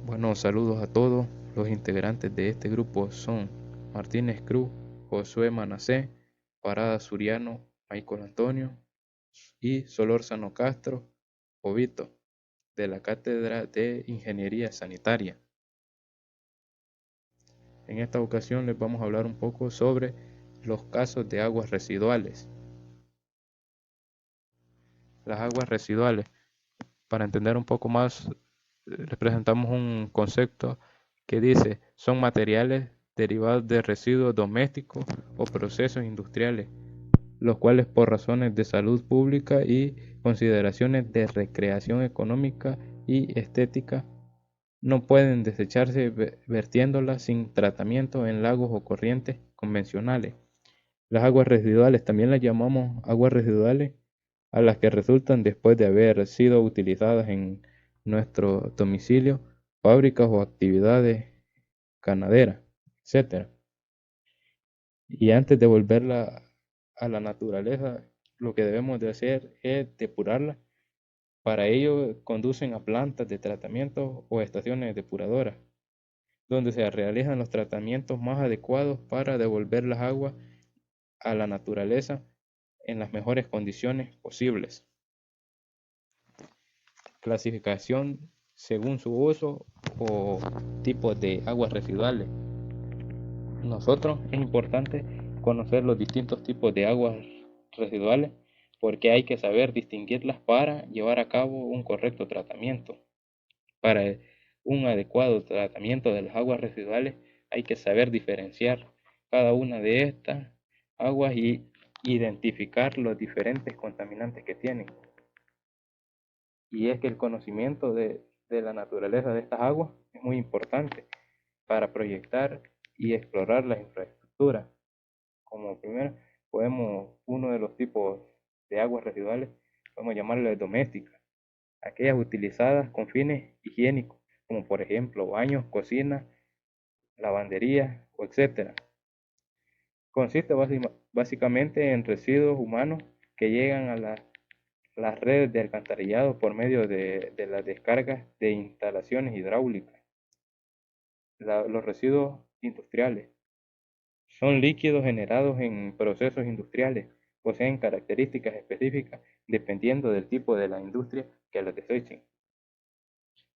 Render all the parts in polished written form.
Bueno, saludos a todos. Los integrantes de este grupo son Martínez Cruz, Josué Manacé, Parada Suriano, Michael Antonio y Solórzano Castro, Jovito, de la Cátedra de Ingeniería Sanitaria. En esta ocasión les vamos a hablar un poco sobre los casos de aguas residuales. Las aguas residuales, para entender un poco más, les presentamos un concepto que dice: son materiales derivados de residuos domésticos o procesos industriales, los cuales por razones de salud pública y consideraciones de recreación económica y estética no pueden desecharse vertiéndolas sin tratamiento en lagos o corrientes convencionales. Las aguas residuales también las llamamos aguas residuales a las que resultan después de haber sido utilizadas en nuestro domicilio, fábricas o actividades ganaderas, etc. Y antes de volverla a la naturaleza, lo que debemos de hacer es depurarla. Para ello conducen a plantas de tratamiento o estaciones depuradoras, donde se realizan los tratamientos más adecuados para devolver las aguas a la naturaleza en las mejores condiciones posibles. Clasificación según su uso o tipo de aguas residuales. Nosotros es importante conocer los distintos tipos de aguas residuales porque hay que saber distinguirlas para llevar a cabo un correcto tratamiento. Para un adecuado tratamiento de las aguas residuales hay que saber diferenciar cada una de estas aguas y identificar los diferentes contaminantes que tienen. Y es que el conocimiento de la naturaleza de estas aguas es muy importante para proyectar y explorar las infraestructuras. Como primero, uno de los tipos de aguas residuales, podemos llamarle domésticas, aquellas utilizadas con fines higiénicos, como por ejemplo baños, cocinas, lavanderías, etc. Consiste básicamente en residuos humanos que llegan a las redes de alcantarillado por medio de las descargas de instalaciones hidráulicas. Los residuos industriales son líquidos generados en procesos industriales, poseen características específicas dependiendo del tipo de la industria que las desechen.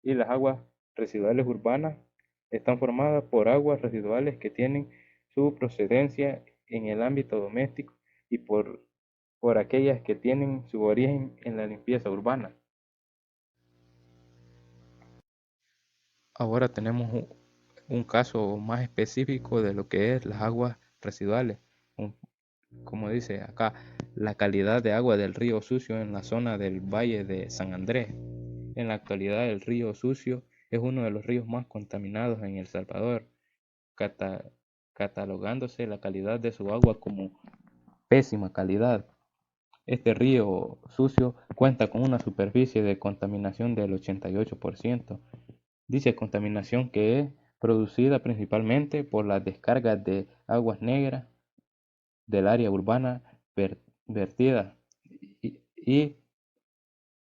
Y las aguas residuales urbanas están formadas por aguas residuales que tienen su procedencia en el ámbito doméstico y por aquellas que tienen su origen en la limpieza urbana. Ahora tenemos un caso más específico de lo que es las aguas residuales. Como dice acá, la calidad de agua del río Sucio en la zona del Valle de San Andrés. En la actualidad el río Sucio es uno de los ríos más contaminados en El Salvador, catalogándose la calidad de su agua como pésima calidad. Este río Sucio cuenta con una superficie de contaminación del 88%. Dice contaminación que es producida principalmente por las descargas de aguas negras del área urbana vertida y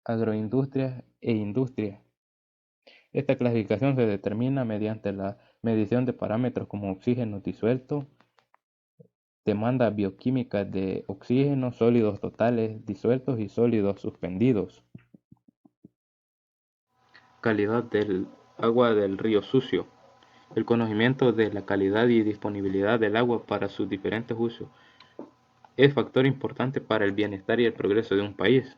agroindustrias e industrias. Esta clasificación se determina mediante la medición de parámetros como oxígeno disuelto, demanda bioquímica de oxígeno, sólidos totales disueltos y sólidos suspendidos. Calidad del agua del río Sucio. El conocimiento de la calidad y disponibilidad del agua para sus diferentes usos es factor importante para el bienestar y el progreso de un país.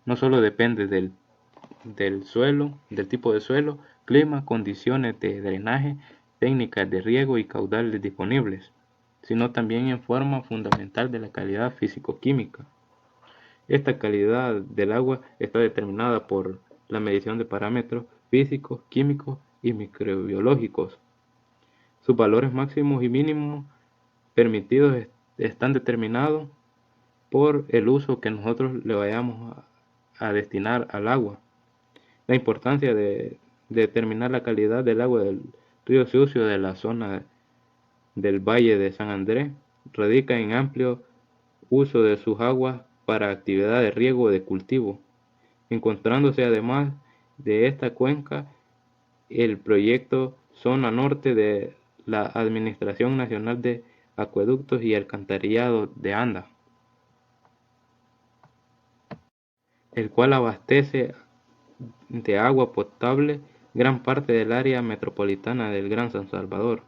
No solo depende del suelo, del tipo de suelo, clima, condiciones de drenaje, técnicas de riego y caudales disponibles, sino también en forma fundamental de la calidad físico-química. Esta calidad del agua está determinada por la medición de parámetros físicos, químicos y microbiológicos. Sus valores máximos y mínimos permitidos están determinados por el uso que nosotros le vayamos a destinar al agua. La importancia de determinar la calidad del agua del río Sucio de la zona del Valle de San Andrés radica en amplio uso de sus aguas para actividades de riego o de cultivo, encontrándose además de esta cuenca el proyecto Zona Norte de la Administración Nacional de Acueductos y Alcantarillado de Anda, el cual abastece de agua potable gran parte del área metropolitana del Gran San Salvador.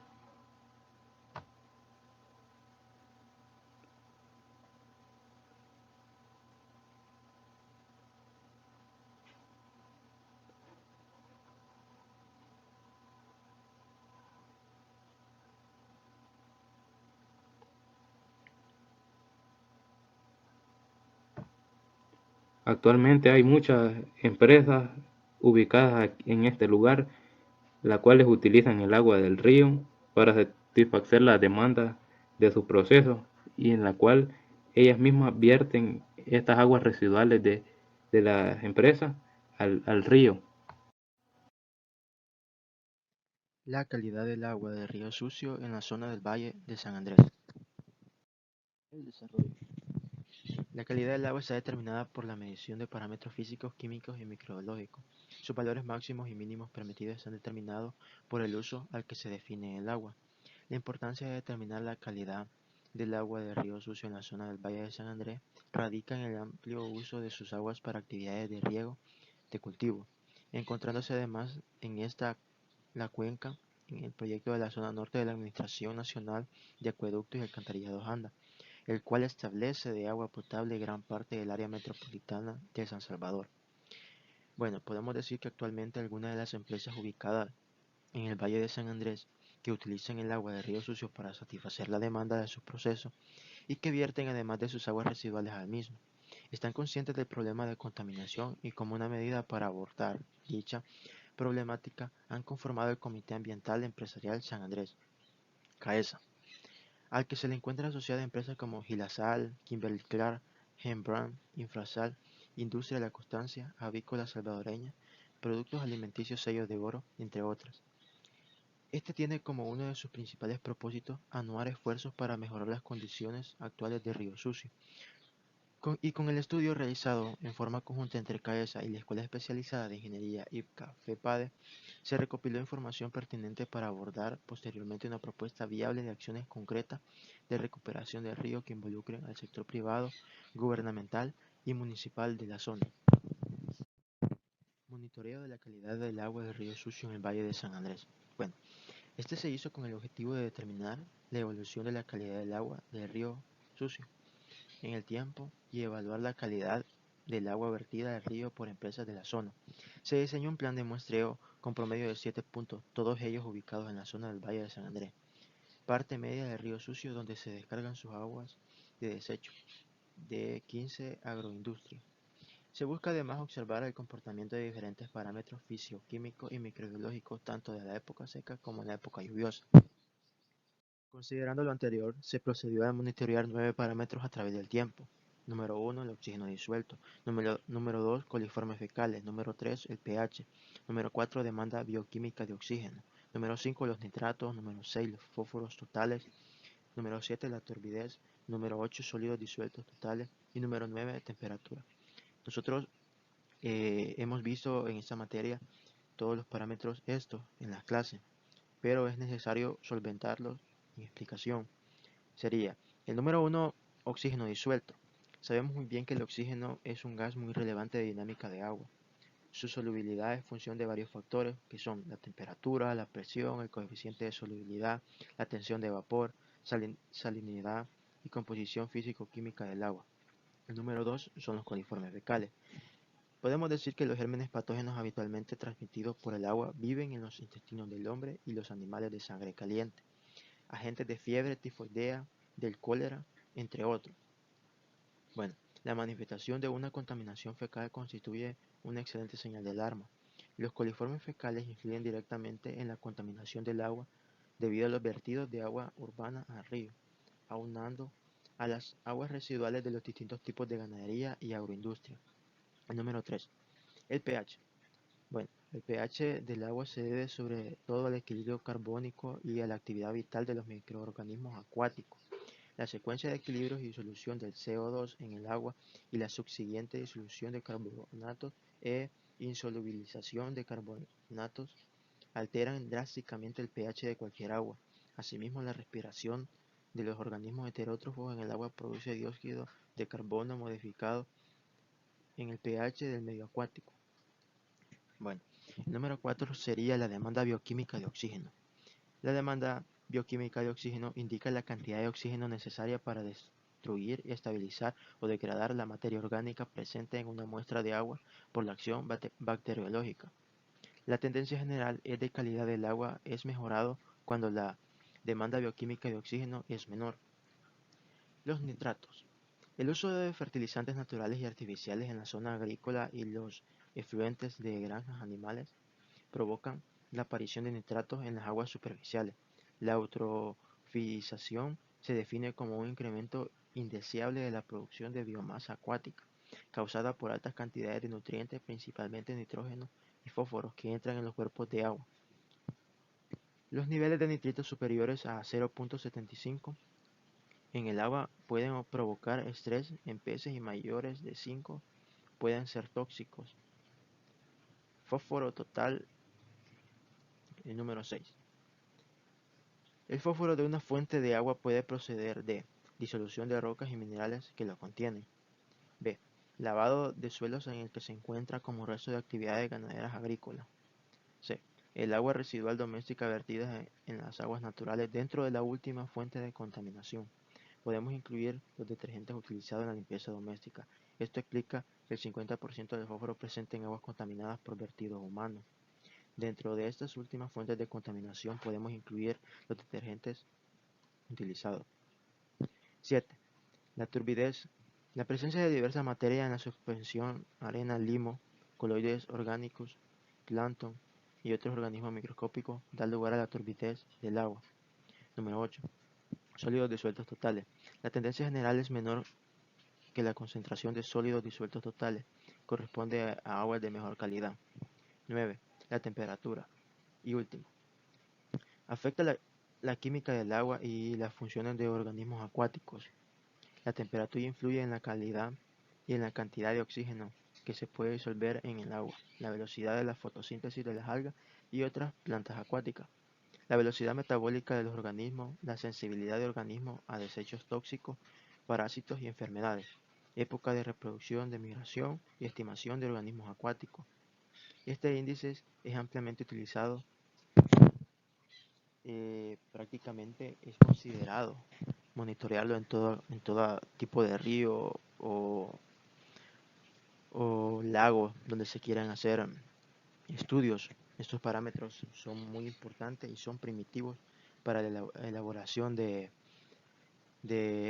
Actualmente hay muchas empresas ubicadas en este lugar, las cuales utilizan el agua del río para satisfacer las demandas de sus procesos y en la cual ellas mismas vierten estas aguas residuales de las empresas al río. La calidad del agua del río Sucio en la zona del Valle de San Andrés. El desarrollo. La calidad del agua está determinada por la medición de parámetros físicos, químicos y microbiológicos. Sus valores máximos y mínimos permitidos están determinados por el uso al que se define el agua. La importancia de determinar la calidad del agua del río Sucio en la zona del Valle de San Andrés radica en el amplio uso de sus aguas para actividades de riego de cultivo, encontrándose además en esta la cuenca en el proyecto de la zona norte de la Administración Nacional de Acueductos y Alcantarillados ANDA, el cual establece de agua potable gran parte del área metropolitana de San Salvador. Bueno, podemos decir que actualmente algunas de las empresas ubicadas en el Valle de San Andrés que utilizan el agua de río sucio para satisfacer la demanda de sus procesos y que vierten además de sus aguas residuales al mismo. Están conscientes del problema de contaminación y como una medida para abordar dicha problemática han conformado el Comité Ambiental Empresarial San Andrés, CAESA, al que se le encuentran asociadas empresas como Gilasal, Kimberly-Clark, Hembran, Infrasal, Industria de la Constancia, Avícola Salvadoreña, Productos Alimenticios Sellos de Oro, entre otras. Este tiene como uno de sus principales propósitos anuar esfuerzos para mejorar las condiciones actuales de Río Sucio. Con el estudio realizado en forma conjunta entre CAESA y la Escuela Especializada de Ingeniería IPCA-FEPADE, se recopiló información pertinente para abordar posteriormente una propuesta viable de acciones concretas de recuperación del río que involucren al sector privado, gubernamental y municipal de la zona. Monitoreo de la calidad del agua del río Sucio en el Valle de San Andrés. Bueno, este se hizo con el objetivo de determinar la evolución de la calidad del agua del río Sucio en el tiempo y evaluar la calidad del agua vertida al río por empresas de la zona. Se diseñó un plan de muestreo con promedio de 7 puntos, todos ellos ubicados en la zona del Valle de San Andrés, parte media del río Sucio donde se descargan sus aguas de desecho, de 15 agroindustrias. Se busca además observar el comportamiento de diferentes parámetros físico-químicos y microbiológicos tanto de la época seca como en la época lluviosa. Considerando lo anterior, se procedió a monitorear 9 parámetros a través del tiempo. Número 1, el oxígeno disuelto. Número 2, coliformes fecales. Número 3, el pH. Número 4, demanda bioquímica de oxígeno. Número 5, los nitratos. Número 6, los fósforos totales. Número 7, la turbidez. Número 8, sólidos disueltos totales. Y número 9, temperatura. Nosotros hemos visto en esta materia todos los parámetros estos en las clases, pero es necesario solventarlos en explicación. Sería el número 1, oxígeno disuelto. Sabemos muy bien que el oxígeno es un gas muy relevante de dinámica de agua. Su solubilidad es función de varios factores que son la temperatura, la presión, el coeficiente de solubilidad, la tensión de vapor, salinidad y composición físico-química del agua. El número 2 son los coliformes fecales. Podemos decir que los gérmenes patógenos habitualmente transmitidos por el agua viven en los intestinos del hombre y los animales de sangre caliente, agentes de fiebre tifoidea, del cólera, entre otros. Bueno, la manifestación de una contaminación fecal constituye una excelente señal de alarma. Los coliformes fecales influyen directamente en la contaminación del agua debido a los vertidos de agua urbana al río, aunando a las aguas residuales de los distintos tipos de ganadería y agroindustria. El número 3. El pH. Bueno, el pH del agua se debe sobre todo al equilibrio carbónico y a la actividad vital de los microorganismos acuáticos. La secuencia de equilibrios y disolución del CO2 en el agua y la subsiguiente disolución de carbonatos e insolubilización de carbonatos alteran drásticamente el pH de cualquier agua. Asimismo, la respiración de los organismos heterótrofos en el agua produce dióxido de carbono modificado en el pH del medio acuático. Bueno, el número 4 sería la demanda bioquímica de oxígeno. La demanda bioquímica de oxígeno indica la cantidad de oxígeno necesaria para destruir, estabilizar o degradar la materia orgánica presente en una muestra de agua por la acción bacteriológica. La tendencia general es de calidad del agua es mejorado cuando la demanda bioquímica de oxígeno es menor. Los nitratos. El uso de fertilizantes naturales y artificiales en la zona agrícola y los efluentes de granjas animales provocan la aparición de nitratos en las aguas superficiales. La eutroficización se define como un incremento indeseable de la producción de biomasa acuática, causada por altas cantidades de nutrientes, principalmente nitrógeno y fósforos, que entran en los cuerpos de agua. Los niveles de nitritos superiores a 0.75 en el agua pueden provocar estrés en peces y mayores de 5 pueden ser tóxicos. Fósforo total, el número 6. El fósforo de una fuente de agua puede proceder de disolución de rocas y minerales que lo contienen. B. Lavado de suelos en el que se encuentra como resto de actividades ganaderas agrícolas. C. El agua residual doméstica vertida en las aguas naturales dentro de la última fuente de contaminación. Podemos incluir los detergentes utilizados en la limpieza doméstica. Esto explica el 50% del fósforo presente en aguas contaminadas por vertidos humanos. Dentro de estas últimas fuentes de contaminación podemos incluir los detergentes utilizados. 7. La turbidez. La presencia de diversas materias en la suspensión, arena, limo, coloides orgánicos, plancton y otros organismos microscópicos da lugar a la turbidez del agua. Número 8. Sólidos disueltos totales. La tendencia general es menor que la concentración de sólidos disueltos totales. Corresponde a aguas de mejor calidad. 9. La temperatura. Y último, afecta la química del agua y las funciones de organismos acuáticos. La temperatura influye en la calidad y en la cantidad de oxígeno que se puede disolver en el agua, la velocidad de la fotosíntesis de las algas y otras plantas acuáticas, la velocidad metabólica de los organismos, la sensibilidad de organismos a desechos tóxicos, parásitos y enfermedades, época de reproducción, de migración y estimación de organismos acuáticos. Este índice es ampliamente utilizado, prácticamente es considerado monitorearlo en todo tipo de río o lago donde se quieran hacer estudios. Estos parámetros son muy importantes y son primitivos para la elaboración de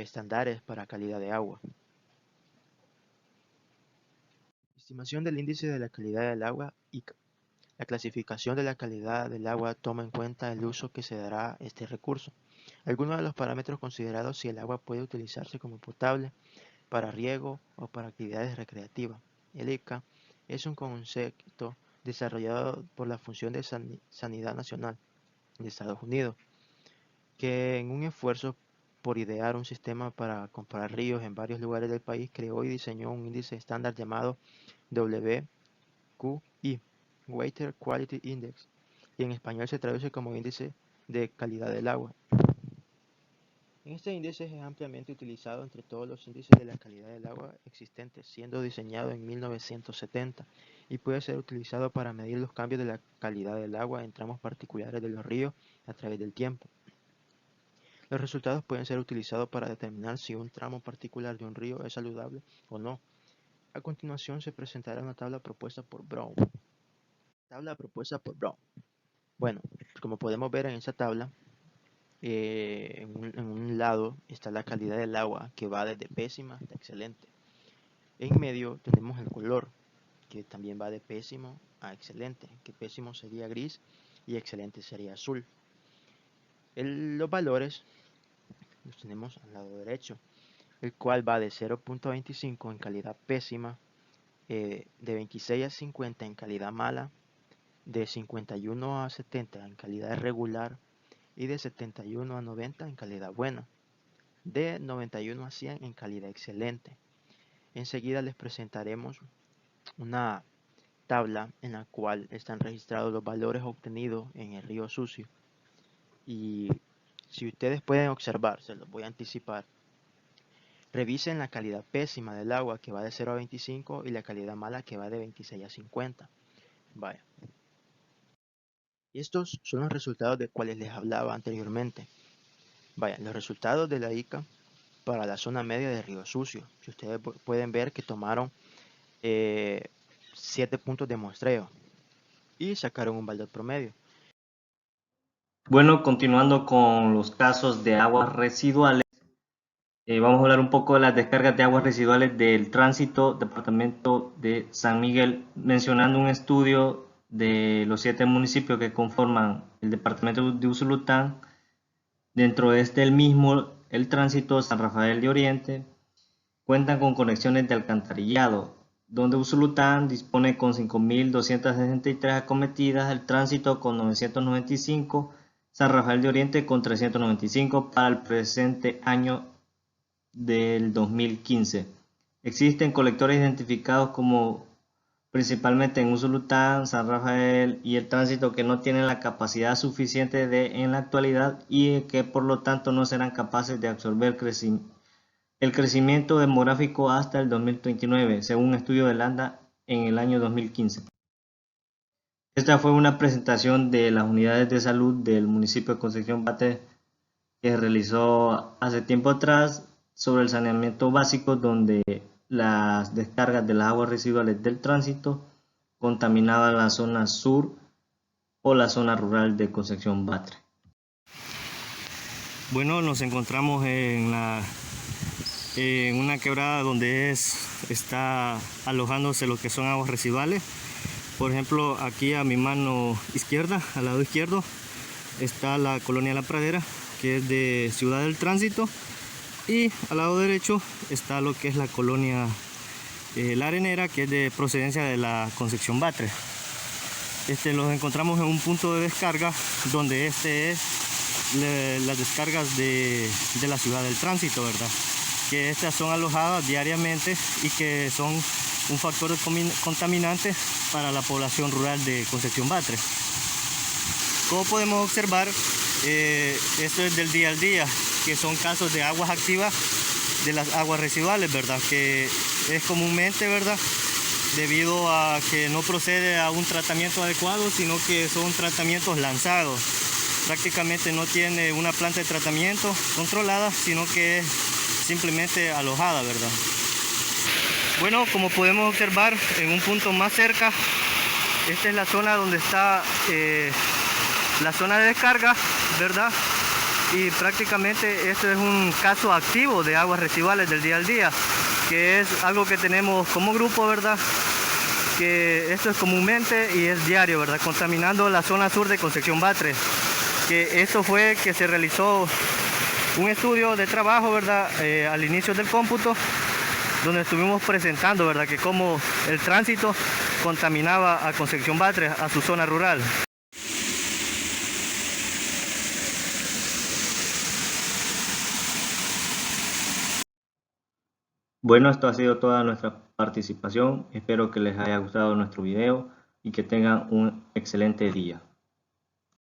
estándares para calidad de agua. Estimación del índice de la calidad del agua ICA. La clasificación de la calidad del agua toma en cuenta el uso que se dará a este recurso. Algunos de los parámetros considerados si el agua puede utilizarse como potable, para riego o para actividades recreativas. El ICA es un concepto desarrollado por la Función de Sanidad Nacional de Estados Unidos, que en un esfuerzo por idear un sistema para comparar ríos en varios lugares del país, creó y diseñó un índice estándar llamado WQI, Water Quality Index, y en español se traduce como índice de calidad del agua. Este índice es ampliamente utilizado entre todos los índices de la calidad del agua existentes, siendo diseñado en 1970 y puede ser utilizado para medir los cambios de la calidad del agua en tramos particulares de los ríos a través del tiempo. Los resultados pueden ser utilizados para determinar si un tramo particular de un río es saludable o no. A continuación se presentará una tabla propuesta por Brown. Bueno, como podemos ver en esa tabla, en un lado está la calidad del agua, que va desde pésima hasta excelente. En medio tenemos el color, que también va de pésimo a excelente, que pésimo sería gris y excelente sería azul. Los valores los tenemos al lado derecho, el cual va de 0.25 en calidad pésima, de 26 a 50 en calidad mala, de 51 a 70 en calidad regular y de 71 a 90 en calidad buena, de 91 a 100 en calidad excelente. Enseguida les presentaremos una tabla en la cual están registrados los valores obtenidos en el río Sucio. Y si ustedes pueden observar, se los voy a anticipar, revisen la calidad pésima del agua, que va de 0 a 25, y la calidad mala, que va de 26 a 50. Vaya. Y estos son los resultados de cuales les hablaba anteriormente. Vaya, los resultados de la ICA para la zona media de Río Sucio. Si ustedes pueden ver que tomaron 7 puntos de muestreo y sacaron un valor promedio. Bueno, continuando con los casos de aguas residuales, vamos a hablar un poco de las descargas de aguas residuales del Tránsito, departamento de San Miguel, mencionando un estudio de los 7 municipios que conforman el departamento de Usulután. Dentro de este el mismo, el Tránsito, San Rafael de Oriente, cuentan con conexiones de alcantarillado, donde Usulután dispone con 5.263 acometidas, el Tránsito con 995, San Rafael de Oriente con 395 para el presente año del 2015. Existen colectores identificados como principalmente en Usulután, San Rafael y el Tránsito, que no tienen la capacidad suficiente en la actualidad y que por lo tanto no serán capaces de absorber el crecimiento demográfico hasta el 2029, según un estudio de Landa en el año 2015. Esta fue una presentación de las unidades de salud del municipio de Concepción Batres que se realizó hace tiempo atrás sobre el saneamiento básico, donde las descargas de las aguas residuales del Tránsito contaminaban la zona sur o la zona rural de Concepción Batres. Bueno, nos encontramos en una quebrada donde está alojándose lo que son aguas residuales. Por ejemplo, aquí a mi mano izquierda, al lado izquierdo, está la colonia La Pradera, que es de Ciudad del Tránsito, y al lado derecho está lo que es la colonia La Arenera, que es de procedencia de la Concepción Batres. Los encontramos en un punto de descarga donde es las descargas de la Ciudad del Tránsito, ¿verdad? Que estas son alojadas diariamente y que son un factor contaminante para la población rural de Concepción Batres. Como podemos observar, esto es del día al día, que son casos de aguas activas de las aguas residuales, ¿verdad? Que es comúnmente, ¿verdad?, debido a que no procede a un tratamiento adecuado, sino que son tratamientos lanzados. Prácticamente no tiene una planta de tratamiento controlada, sino que es simplemente alojada, ¿verdad? Bueno, como podemos observar en un punto más cerca, esta es la zona donde está la zona de descarga, ¿verdad? Y prácticamente esto es un caso activo de aguas residuales del día al día, que es algo que tenemos como grupo, ¿verdad? Que esto es comúnmente y es diario, ¿verdad? Contaminando la zona sur de Concepción Batres. Que esto fue que se realizó un estudio de trabajo, ¿verdad? Al inicio del cómputo, donde estuvimos presentando, ¿verdad?, que cómo el Tránsito contaminaba a Concepción Batres, a su zona rural. Bueno, esto ha sido toda nuestra participación. Espero que les haya gustado nuestro video y que tengan un excelente día.